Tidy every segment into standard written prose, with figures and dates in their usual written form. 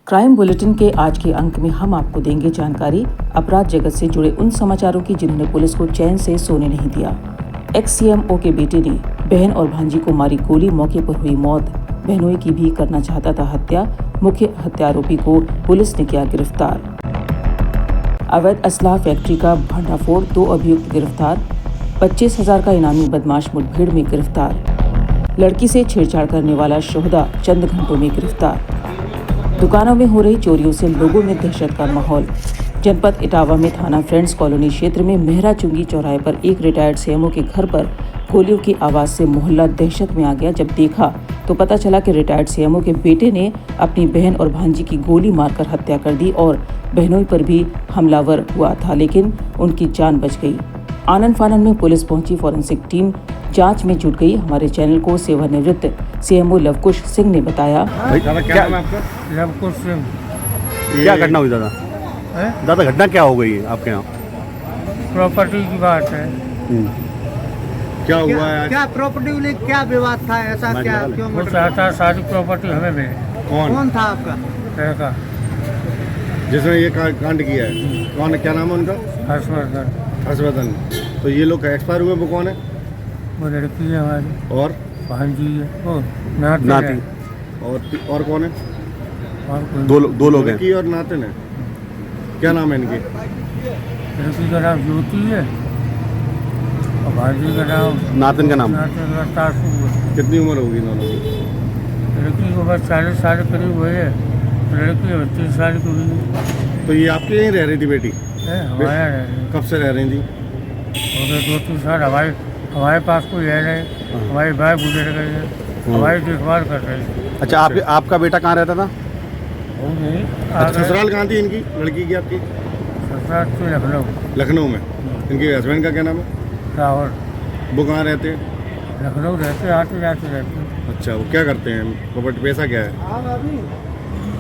Crime bulletin के आज के अंक में हम आपको देंगे जानकारी अपराध जगत से जुड़े उन समाचारों की जिन्होंने पुलिस को चैन से सोने नहीं दिया। एक्स सीएमओ के बेटे ने बहन और भांजी को मारी गोली, मौके पर हुई मौत। बहनोई की भी करना चाहता था हत्या, मुख्य हत्यारोपी को पुलिस ने किया गिरफ्तार। अवैध असलाह फैक्ट्री का भंडाफोड़, 2 अभियुक्त गिरफ्तार। 25,000 का इनामी बदमाश मुठभेड़ में गिरफ्तार। लड़की से छेड़छाड़ करने वाला शोहदा चंद घंटों में गिरफ्तार। दुकानों में हो रही चोरियों से लोगों में दहशत का माहौल। जनपद इटावा में थाना फ्रेंड्स कॉलोनी क्षेत्र में मेहरा चुंगी चौराहे पर एक रिटायर्ड सीएमओ के घर पर गोलियों की आवाज से मोहल्ला दहशत में आ गया। जब देखा तो पता चला कि रिटायर्ड सीएमओ के बेटे ने अपनी बहन और भांजी की गोली मारकर हत्या कर दी और बहनोई पर भी हमलावर हुआ था, लेकिन उनकी जान बच गई। आनन फानन में पुलिस पहुंची, फॉरेंसिक टीम जांच में जुट गई। हमारे चैनल को सेवानिवृत्त सीएमओ लवकुश सिंह ने बताया। क्या नाम है आपका? लवकुश सिंह। क्या घटना हुई दादा? दादा घटना क्या हो गई है आपके यहाँ? प्रॉपर्टी की बात है। क्या हुआ है आज? क्या प्रॉपर्टी को लेकर क्या विवाद था? ऐसा क्या क्यों? वो चाहता सारी प्रॉपर्टी हमें मिले। कौन था आपका? लड़का जिसने ये कांड किया है? कौन, क्या नाम है उनका? हर्षवर्धन। हर्षवर्धन। तो ये लोग एक्सपायर हुए, वो कौन है? वो लड़की है हमारी और भांजी है, वो नाती नाती। है। और कौन है? और कोई दो लोग हैं। लड़की और नातिन है। क्या नाम है इनके? लड़की का नाम ज्योति है और भांजी का नाम नातिन का नाम? नातिन का तासू है। कितनी उम्र होगी दोनों की? लड़की को बस 40 साल के करीब हुए है, लड़की 30 साल की हुई है। तो ये आपके यहीं रह रही थी बेटी? हमारा रह रही है। कब से रह रही थी? हो गए 2-3 साल। हमारे पास कोई है नहीं। हमारी भाई गुजर गई है, हमारी देखभाल कर रही है। अच्छा, आपका बेटा कहाँ रहता था? वो नहीं अच्छा, ससुराल कहाँ थी इनकी लड़की की, आपकी? ससुराल से लखनऊ। लखनऊ में। इनके हस्बैंड का क्या नाम है? रावल। वो कहाँ रहते हैं? लखनऊ रहते, आते जाते रहते। अच्छा, वो क्या करते हैं? प्रॉपर्टी, पैसा क्या है?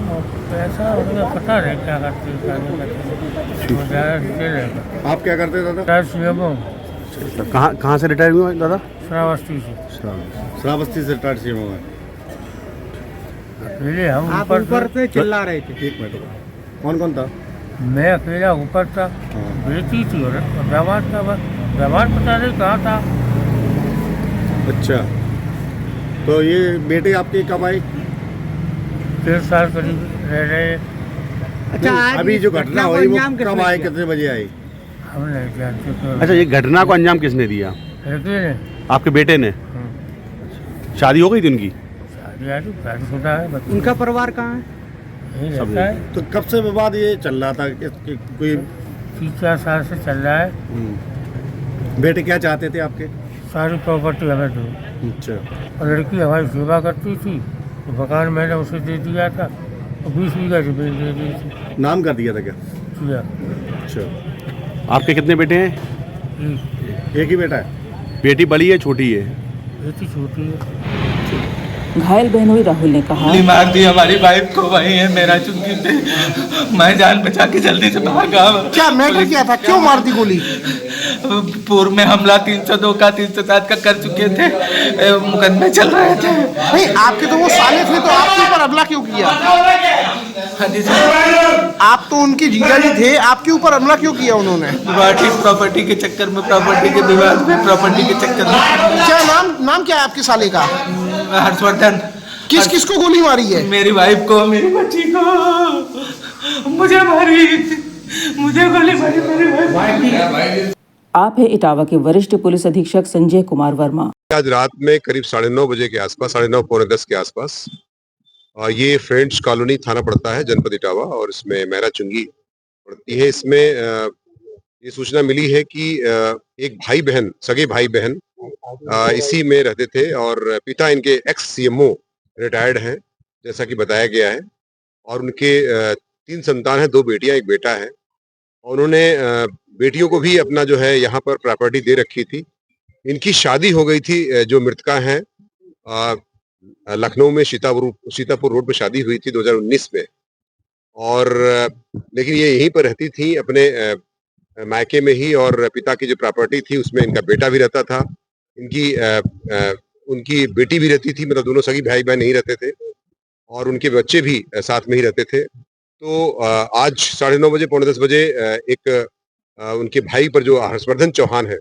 और पैसा उन्हें पता नहीं क्या करते हैं, क्या नहीं करते। वो ज़्यादा डिटेल है। आप क्या करते हैं दादा? सीएमओ कहाँ से रिटायर हुए दादा? श्रावस्ती से। श्रावस्ती से रिटायर सीएमओ है। अकेले हम आप ऊपर से चिल्ला रहे थे। एक मिनट, कौन कौन था? मैं अकेला ऊपर था, हाँ। बेटी थी और व्यवहार था। बस व्यवहार पता नहीं कहाँ था। अच्छा, तो ये बेटे आपके कब आए? 3 साल करीब रह रहे। अच्छा, आज अभी जो घटना को हुई वो अंजाम किसने कब आए, दिया? कितने बजे आए? हम नहीं जानते तो। अच्छा, ये घटना को अंजाम किसने दिया? लड़के ने। आपके बेटे ने? शादी हो गई थी उनकी? शादीशुदा है, बच्चे उनका परिवार कहाँ है? यही रहता है। तो कब से विवाद ये चल रहा था कि कोई 3-4 साल से चल रहा है। बेटे क्या चाहते थे आपके? सारी प्रॉपर्टी हमें दो। अच्छा, और लड़की हमारी सेवा करती थी, तो मकान मैंने उसे दे दिया था और 20 बीघा जमीन दे दी थी। नाम कर दिया था क्या? किया। अच्छा, आपके कितने बेटे हैं? एक ही बेटा है? बेटी बड़ी है छोटी है? बेटी छोटी है। घायल बहनोई राहुल ने कहा, गोली मार दी हमारी वाइफ को, वही है मेरा चुंगी पे। मैं जान बचा के जल्दी से भागा। क्या मैटर क्या था? क्यों मार दी गोली? पूर्व में हमला 302 का 307 का कर चुके थे, मुकदमे चल रहे थे। नहीं, आपके तो वो साले थे, तो आपके ऊपर हमला क्यों किया? हाँ जी सर। आप तो उनके जीजा जी थे, आपके ऊपर हमला क्यों किया उन्होंने? प्रॉपर्टी के चक्कर में, प्रॉपर्टी के विवाद में, प्रॉपर्टी के चक्कर में। क्या नाम क्या है आपके साले का? हर्षवर्धन। किस को गोली मारी है? मेरी वाइफ को, मेरी बच्ची को। मुझे गोली मारी मेरी वाइफ। आप है इटावा के वरिष्ठ पुलिस अधीक्षक संजय कुमार वर्मा। आज रात में करीब 9:30 बजे के आसपास, 9:30 पौने 10 के आसपास, ये फ्रेंड्स कॉलोनी थाना पड़ता है जनपद इटावा और इसमें मेहरा चुंगी पड़ती है। इसमें ये सूचना मिली है कि एक भाई बहन, सगे भाई बहन इसी में रहते थे और पिता इनके एक्स सीएमओ रिटायर्ड हैं जैसा कि बताया गया है। और उनके 3 संतान हैं, 2 बेटियां, 1 बेटा है। और उन्होंने बेटियों को भी अपना जो है यहाँ पर प्रॉपर्टी दे रखी थी। इनकी शादी हो गई थी, जो मृतका हैं लखनऊ में सीतापुर रोड पे शादी हुई थी 2019 में। और लेकिन ये यहीं पर रहती थी अपने मायके में ही, और पिता की जो प्रॉपर्टी थी उसमें इनका बेटा भी रहता था, इनकी उनकी बेटी भी रहती थी, मतलब दोनों सगी भाई बहन नहीं रहते थे। और उनके बच्चे भी साथ में ही रहते थे। तो आज 9:30 बजे, पौने 10 बजे उनके भाई पर जो हर्षवर्धन चौहान है,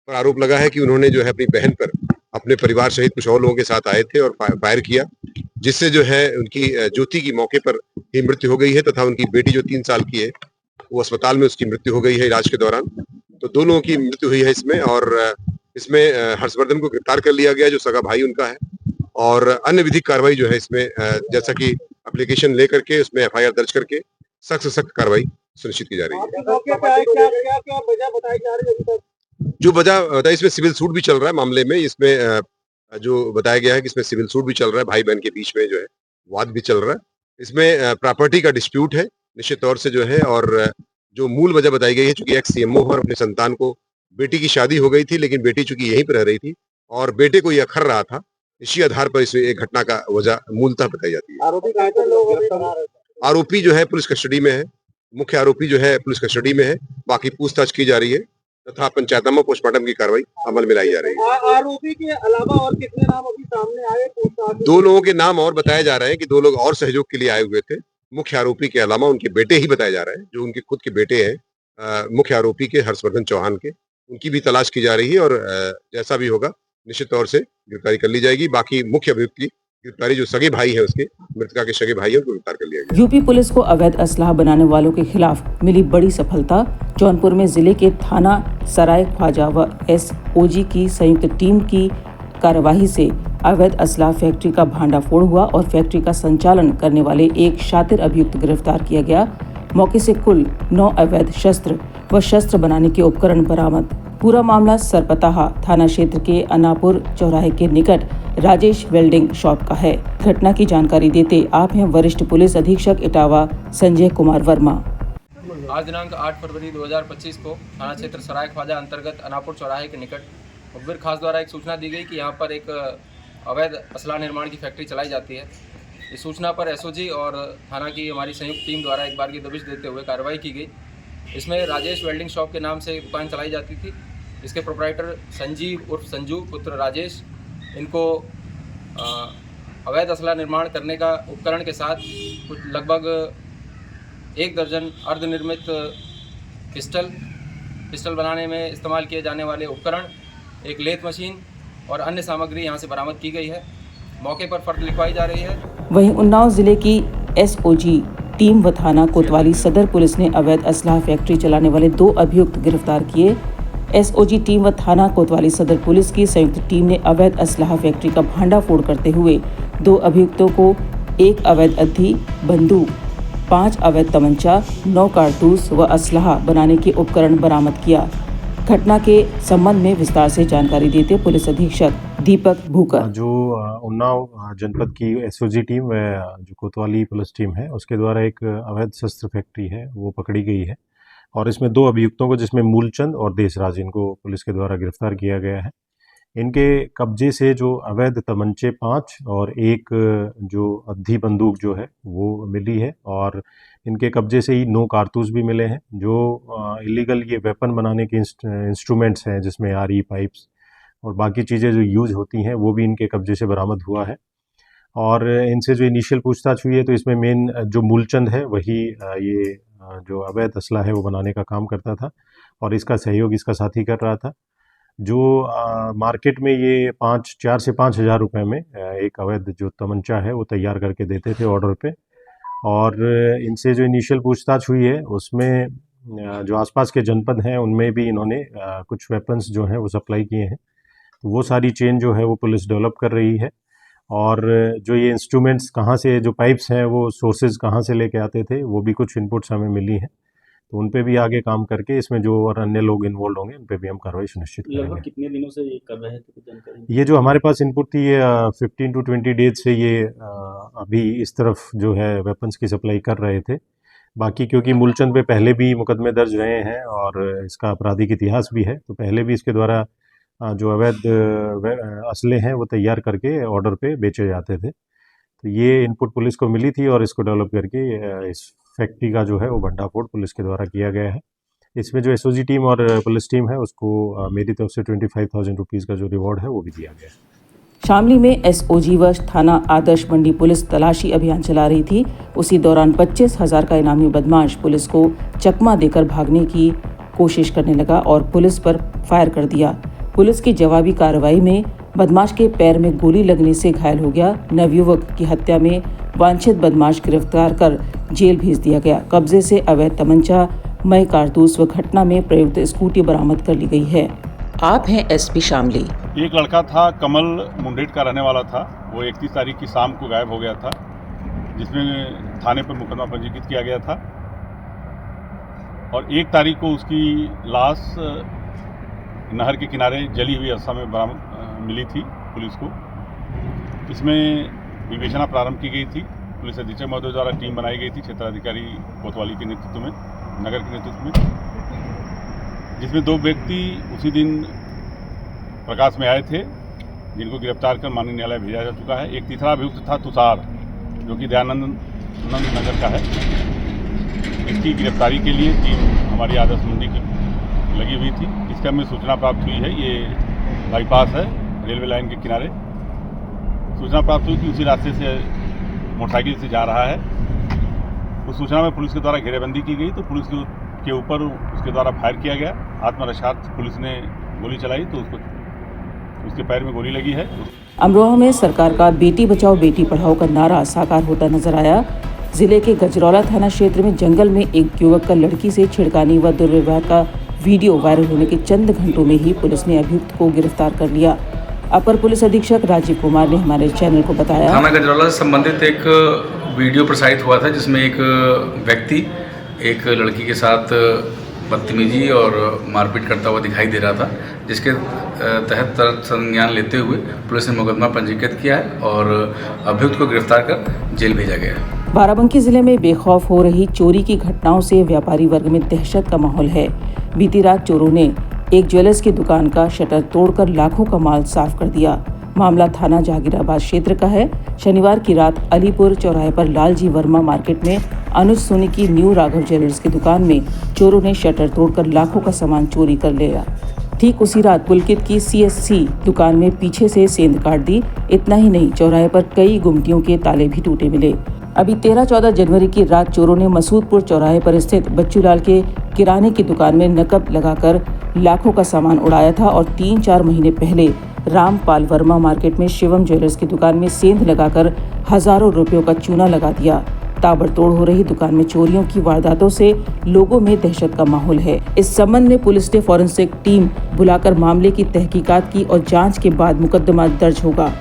पर आरोप लगा है कि उन्होंने जो है अपनी बहन पर अपने परिवार सहित कुछ और लोगों के साथ आए थे और फायर किया, जिससे जो है उनकी ज्योति की मौके पर ही मृत्यु हो गई है तथा उनकी बेटी जो 3 साल की है, वो अस्पताल में उसकी मृत्यु हो गई है इलाज के दौरान। तो 2 लोगों की मृत्यु हुई है इसमें और इसमें हर्षवर्धन को गिरफ्तार कर लिया गया है, जो सगा भाई उनका है और अन्य विधिक कार्रवाई जो है इसमें जैसा कि एप्लीकेशन लेकर के उसमें एफआईआर दर्ज करके सख्त से सख्त कार्रवाई सुनिश्चित की जा रही है। जो वजह बताई, इसमें सिविल सूट भी चल रहा है मामले में। इसमें जो बताया गया है कि इसमें सिविल सूट भी चल रहा है, भाई बहन के बीच में जो है वाद भी चल रहा है। इसमें प्रॉपर्टी का डिस्प्यूट है निश्चित तौर से जो है, और जो मूल वजह बताई गई है, चूंकि एक्स सीएमओ और अपने संतान को, बेटी की शादी हो गई थी लेकिन बेटी चूंकि यहीं पर रह रही थी और बेटे को ये अखर रहा था, इसी आधार पर इस एक घटना का वजह मूलतः बताई जाती है। आरोपी जो है पुलिस कस्टडी में है, मुख्य आरोपी जो है पुलिस कस्टडी में है, बाकी पूछताछ की जा रही है तथा पंचायतनामा पोस्टमार्टम की कार्रवाई अमल में लाई जा रही है। आरोपी के अलावा और कितने नाम अभी सामने आए? 2 लोगों के नाम और बताए जा रहे हैं कि 2 लोग और सहयोग के लिए आए हुए थे। मुख्य आरोपी के अलावा उनके बेटे ही बताए जा रहे हैं, जो उनके खुद के बेटे हैं मुख्य आरोपी के हर्षवर्धन चौहान के, उनकी भी तलाश की जा रही है और जैसा भी होगा निश्चित तौर से गिरफ्तारी कर ली जाएगी। बाकी मुख्य अभियुक्त की गिरफ्तारी, जो सगे भाई है उसके, मृतका के सगे भाई है, उनको गिरफ्तार कर लिया गया। यूपी पुलिस को अवैध असलाह बनाने वालों के खिलाफ मिली बड़ी सफलता। जौनपुर में जिले के थाना सराय ख्वाजा व एसओजी की संयुक्त टीम की कार्यवाही से अवैध असलाह फैक्ट्री का भांडाफोड़ हुआ और फैक्ट्री का संचालन करने वाले एक शातिर अभियुक्त गिरफ्तार किया गया। मौके से कुल 9 अवैध शस्त्र व शस्त्र बनाने के उपकरण बरामद। पूरा मामला सरपताहा थाना क्षेत्र के अनापुर चौराहे के निकट राजेश वेल्डिंग शॉप का है। घटना की जानकारी देते आप हैं वरिष्ठ पुलिस अधीक्षक इटावा संजय कुमार वर्मा। आज दिनांक 8 फरवरी 2025 को थाना क्षेत्र सराय ख्वाजा अंतर्गत अनापुर चौराहे के निकट मुखबिर खास द्वारा एक सूचना दी गई कि यहाँ पर एक अवैध असला निर्माण की फैक्ट्री चलाई जाती है। इस सूचना पर एसओजी और थाना की हमारी संयुक्त टीम द्वारा एक बार की दबिश देते हुए कार्रवाई की गई। इसमें राजेश वेल्डिंग शॉप के नाम से दुकान चलाई जाती थी। इसके प्रोप्राइटर संजीव उर्फ संजू पुत्र राजेश, इनको अवैध असला निर्माण करने का उपकरण के साथ कुछ लगभग 1 दर्जन अर्धनिर्मित पिस्टल बनाने में इस्तेमाल किए जाने वाले उपकरण, एक लेथ मशीन और अन्य सामग्री यहाँ से बरामद की गई है। मौके पर फर्द लिखवाई जा रही है। वहीं उन्नाव जिले की एसओजी टीम व थाना कोतवाली सदर पुलिस ने अवैध असलाह फैक्ट्री चलाने वाले 2 अभियुक्त गिरफ्तार किए। एसओजी टीम व थाना कोतवाली सदर पुलिस की संयुक्त टीम ने अवैध असलाह फैक्ट्री का भांडाफोड़ करते हुए 2 अभियुक्तों को 1 अवैध अद्धी बंदूक, 5 अवैध तमंचा, 9 कारतूस व असलाह बनाने के उपकरण बरामद किया। घटना के संबंध में विस्तार से जानकारी देते पुलिस अधीक्षक दीपक भूकर। जो उन्नाव जनपद की एसओजी टीम व जो कोतवाली पुलिस टीम है, उसके द्वारा एक अवैध शस्त्र फैक्ट्री है वो पकड़ी गई है और इसमें 2 अभियुक्तों को, जिसमें मूलचंद और देशराज, इनको पुलिस के द्वारा गिरफ्तार किया गया है। इनके कब्जे से जो अवैध तमंचे 5 और 1 जो अद्धी बंदूक जो है वो मिली है और इनके कब्जे से ही 9 कारतूस भी मिले हैं। जो इलीगल ये वेपन बनाने के इंस्ट्रूमेंट्स हैं, जिसमें आरी, पाइप्स और बाकी चीज़ें जो यूज होती हैं, वो भी इनके कब्जे से बरामद हुआ है। और इनसे जो इनिशियल पूछताछ हुई है तो इसमें मेन जो मूलचंद है वही ये जो अवैध असला है वो बनाने का काम करता था और इसका सहयोग इसका साथी कर रहा था। जो मार्केट में ये 4 से 5 हज़ार रुपये में एक अवैध जो तमंचा है वो तैयार करके देते थे ऑर्डर पे। और इनसे जो इनिशियल पूछताछ हुई है उसमें जो आसपास के जनपद हैं उनमें भी इन्होंने कुछ वेपन्स जो हैं वो सप्लाई किए हैं। तो वो सारी चेन जो है वो पुलिस डेवलप कर रही है और जो ये इंस्ट्रूमेंट्स कहाँ से, जो पाइप्स हैं वो सोर्सेज कहाँ से लेके आते थे, वो भी कुछ इनपुट्स हमें मिली हैं। तो उन पे भी आगे काम करके इसमें जो और अन्य लोग इन्वॉल्व होंगे उन पे भी हम कार्रवाई सुनिश्चित करेंगे। लगभग कितने दिनों से ये कर रहे थे, कुछ जानकारी? ये जो हमारे पास इनपुट थी ये 15 to 20 डेज से ये अभी इस तरफ जो है वेपन्स की सप्लाई कर रहे थे। बाकी क्योंकि मूलचंद पे पहले भी मुकदमे दर्ज रहे हैं और इसका आपराधिक इतिहास भी है, तो पहले भी इसके द्वारा जो अवैध असले हैं वो तैयार करके ऑर्डर पे बेचे जाते थे। तो ये इनपुट पुलिस को मिली थी और इसको डेवलप करके इस फैक्ट्री का जो है वो भंडाफोड़ पुलिस के द्वारा किया गया है। इसमें जो एसओजी टीम और पुलिस टीम है उसको मेरी तरफ से 25,000 रुपीज़ का जो रिवॉर्ड है वो भी दिया गया है। शामली में एसओजी व थाना आदर्श मंडी पुलिस तलाशी अभियान चला रही थी। उसी दौरान 25,000 का इनामी बदमाश पुलिस को चकमा देकर भागने की कोशिश करने लगा और पुलिस पर फायर कर दिया। पुलिस की जवाबी कार्रवाई में बदमाश के पैर में गोली लगने से घायल हो गया। नवयुवक की हत्या में वांछित बदमाश गिरफ्तार कर जेल भेज दिया गया। कब्जे से अवैध तमंचा, मई कारतूस व घटना में प्रयुक्त स्कूटी बरामद कर ली गई है। आप हैं एसपी शामली। एक लड़का था, कमल मुंडेट का रहने वाला था। वो 31 तारीख की शाम को गायब हो गया था, जिसमें थाने पर मुकदमा पंजीकृत किया गया था और 1 तारीख को उसकी लाश नहर के किनारे जली हुई अवस्था में बरामद मिली थी पुलिस को। इसमें विवेचना प्रारंभ की गई थी। पुलिस अधीक्षक महोदय द्वारा टीम बनाई गई थी क्षेत्राधिकारी कोतवाली के नेतृत्व में, नगर के नेतृत्व में, जिसमें 2 व्यक्ति उसी दिन प्रकाश में आए थे, जिनको गिरफ्तार कर माननीय न्यायालय भेजा जा चुका है। एक तीसरा अभियुक्त था तुषार, जो कि दयानंद नगर का है। इसकी गिरफ्तारी के लिए टीम हमारी आदर्श मंडी की लगी हुई थी। इसका हमें सूचना प्राप्त हुई है, ये बाईपास है रेलवे लाइन के किनारे। सूचना प्राप्त हुई कि उसी रास्ते से मोटरसाइकिल से जा रहा है। उस सूचना में पुलिस के द्वारा घेरेबंदी की गई, तो पुलिस के ऊपर उसके द्वारा फायर किया गया। आत्मरक्षार्थ पुलिस ने गोली चलाई तो उसके पैर में गोली लगी है। अमरोहा में सरकार का बेटी बचाओ बेटी पढ़ाओ का नारा साकार होता नजर आया। जिले के गजरौला थाना क्षेत्र में जंगल में एक युवक का लड़की से छिड़कानी व दुर्व्यवहार का वीडियो वायरल होने के चंद घंटों में ही पुलिस ने अभियुक्त को गिरफ्तार कर लिया। अपर पुलिस अधीक्षक राजीव कुमार ने हमारे चैनल को बताया, थाना गजरौला से संबंधित एक वीडियो प्रसारित हुआ था, जिसमें एक व्यक्ति एक लड़की के साथ बदतमीजी और मारपीट करता हुआ दिखाई दे रहा था, जिसके तहत संज्ञान लेते हुए पुलिस ने मुकदमा पंजीकृत किया है और अभियुक्त को गिरफ्तार कर जेल भेजा गया है। बाराबंकी जिले में बेखौफ हो रही चोरी की घटनाओं से व्यापारी वर्ग में दहशत का माहौल है। बीती रात चोरों ने एक ज्वेलर्स की दुकान का शटर तोड़कर लाखों का माल साफ कर दिया। मामला थाना जहांगीराबाद क्षेत्र का है। शनिवार की रात अलीपुर चौराहे पर लालजी वर्मा मार्केट में अनुज सोनी की न्यू राघव ज्वेलर्स की दुकान में चोरों ने शटर तोड़कर लाखों का सामान चोरी कर लिया। ठीक उसी रात पुलकित की CSC दुकान में पीछे से सेंध काट दी। इतना ही नहीं, चौराहे पर कई गुमटियों के ताले भी टूटे मिले। अभी 13-14 जनवरी की रात चोरों ने मसूदपुर चौराहे पर स्थित बच्चूलाल के किराने की दुकान में नकब लगाकर लाखों का सामान उड़ाया था और 3-4 महीने पहले रामपाल वर्मा मार्केट में शिवम ज्वेलर्स की दुकान में सेंध लगाकर हजारों रुपयों का चूना लगा दिया। ताबड़तोड़ हो रही दुकान में चोरियों की वारदातों से लोगों में दहशत का माहौल है। इस संबंध में पुलिस ने फॉरेंसिक टीम बुलाकर मामले की तहकीकात की और जांच के बाद मुकदमा दर्ज होगा।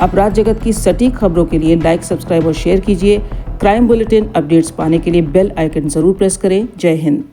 अपराध जगत की सटीक खबरों के लिए लाइक, सब्सक्राइब और शेयर कीजिए। क्राइम बुलेटिन अपडेट्स पाने के लिए बेल आइकन जरूर प्रेस करें। जय हिंद।